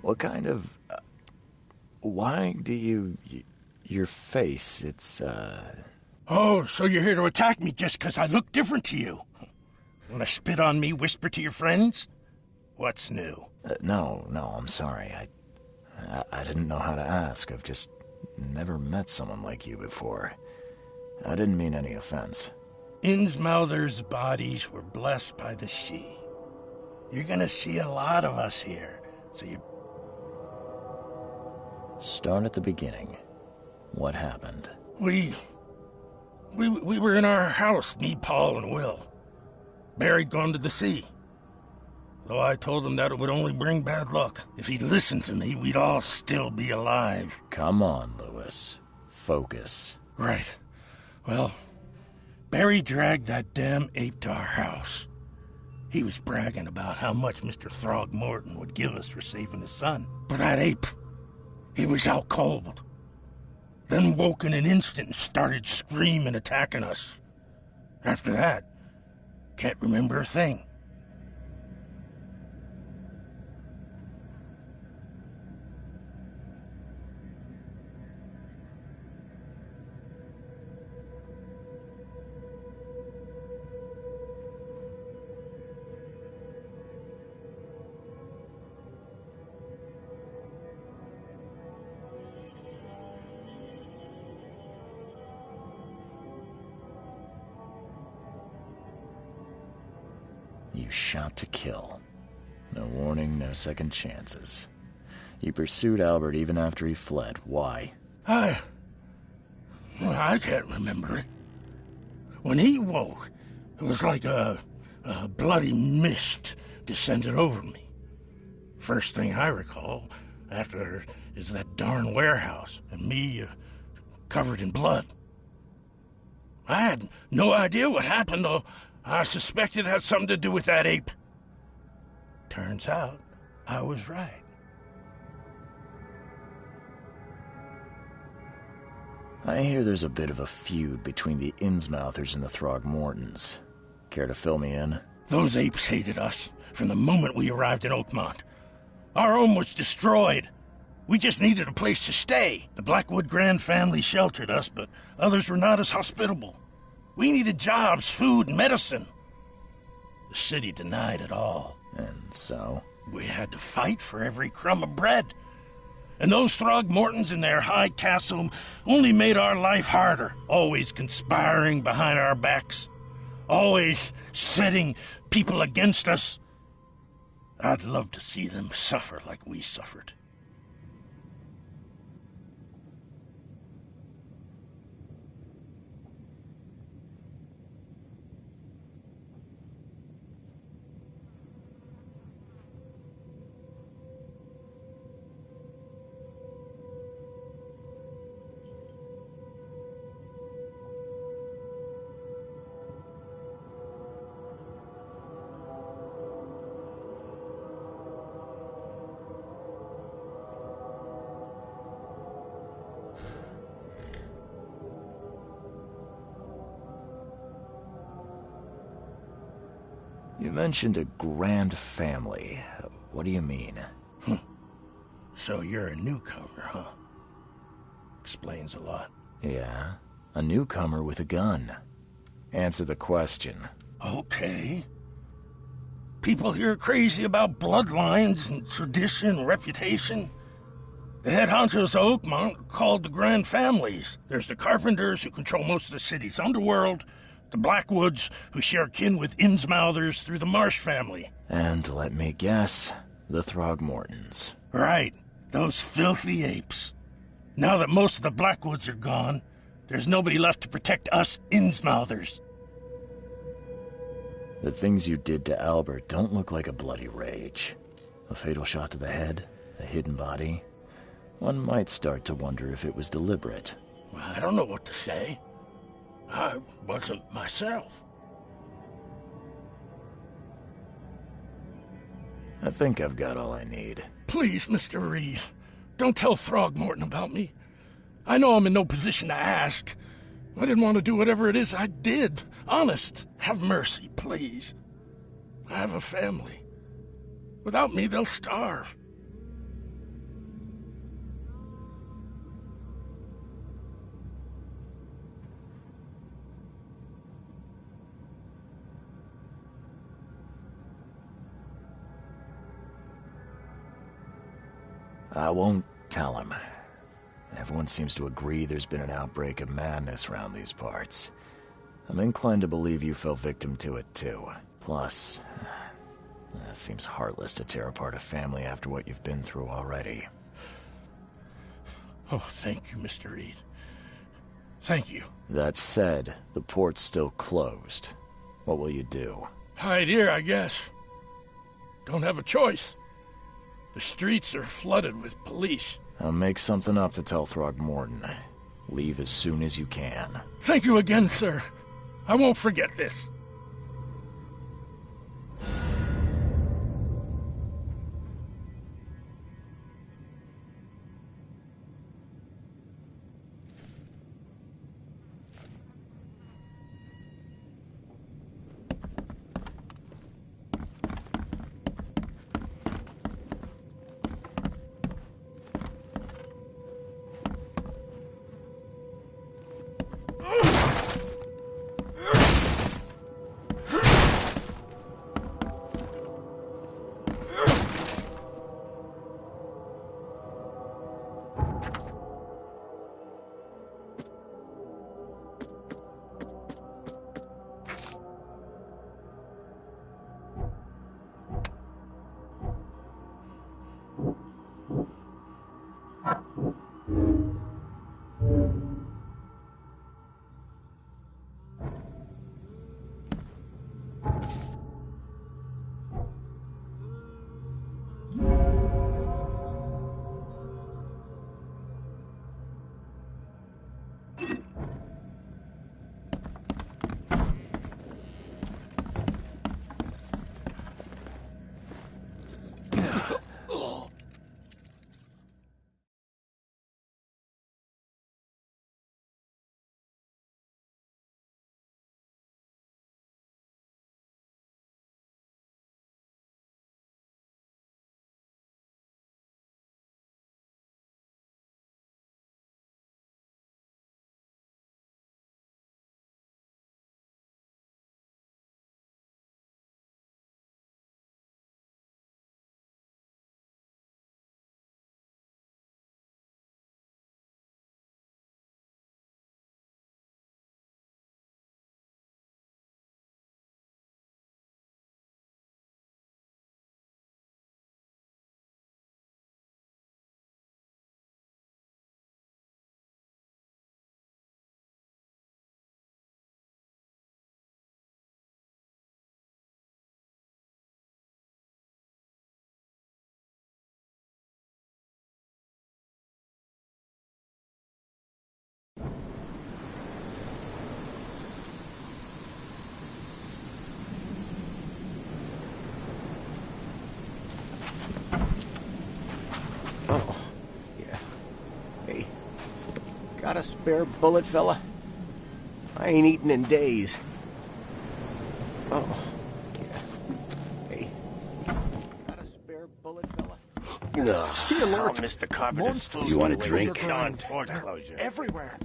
What kind of... why do you... your face, it's, Oh, so you're here to attack me just 'cause I look different to you? Wanna spit on me, whisper to your friends? What's new? No, I'm sorry. I didn't know how to ask. I've just never met someone like you before. I didn't mean any offense. Innsmouther's bodies were blessed by the sea. You're gonna see a lot of us here, so you... Start at the beginning. What happened? We were in our house, me, Paul, and Will. Barry'd gone to the sea. Though I told him that it would only bring bad luck. If he'd listened to me, we'd all still be alive. Come on, Lewis. Focus. Right. Well, Barry dragged that damn ape to our house. He was bragging about how much Mr. Throgmorton would give us for saving his son. But that ape, he was out cold. Then woke in an instant and started screaming, attacking us. After that, can't remember a thing. You shot to kill. No warning, no second chances. You pursued Albert even after he fled. Why? I can't remember it. When he woke, it was like a bloody mist descended over me. First thing I recall after is that darn warehouse and me covered in blood. I had no idea what happened, though. I suspected it had something to do with that ape. Turns out I was right. I hear there's a bit of a feud between the Innsmouthers and the Throgmortons. Care to fill me in? Those apes hated us from the moment we arrived in Oakmont. Our home was destroyed. We just needed a place to stay. The Blackwood Grand family sheltered us, but others were not as hospitable. We needed jobs, food, and medicine. The city denied it all. And so? We had to fight for every crumb of bread. And those Throgmortons in their high castle only made our life harder, always conspiring behind our backs, always setting people against us. I'd love to see them suffer like we suffered. You mentioned a grand family. What do you mean? So you're a newcomer, huh? Explains a lot. Yeah, a newcomer with a gun. Answer the question. Okay. People here are crazy about bloodlines and tradition and reputation. The head honchos of Oakmont are called the Grand Families. There's the Carpenters, who control most of the city's underworld, the Blackwoods, who share kin with Innsmouthers through the Marsh family. And let me guess, the Throgmortons. Right, those filthy apes. Now that most of the Blackwoods are gone, there's nobody left to protect us Innsmouthers. The things you did to Albert don't look like a bloody rage. A fatal shot to the head, a hidden body. One might start to wonder if it was deliberate. Well, I don't know what to say. I wasn't myself. I think I've got all I need. Please, Mr. Reed, don't tell Throgmorton about me. I know I'm in no position to ask. I didn't want to do whatever it is I did. Honest, have mercy, please. I have a family. Without me, they'll starve. I won't tell him. Everyone seems to agree there's been an outbreak of madness around these parts. I'm inclined to believe you fell victim to it too. Plus, it seems heartless to tear apart a family after what you've been through already. Oh, thank you, Mr. Reed. Thank you. That said, the port's still closed. What will you do? Hide here, I guess. Don't have a choice. The streets are flooded with police. I'll make something up to tell Throgmorton. Leave as soon as you can. Thank you again, sir. I won't forget this. Oh, yeah. Hey, got a spare bullet, fella? I ain't eaten in days. Oh, yeah. Hey, got a spare bullet, fella? Stay alert. Mr. Carpenter's food. You want a drink? Everywhere.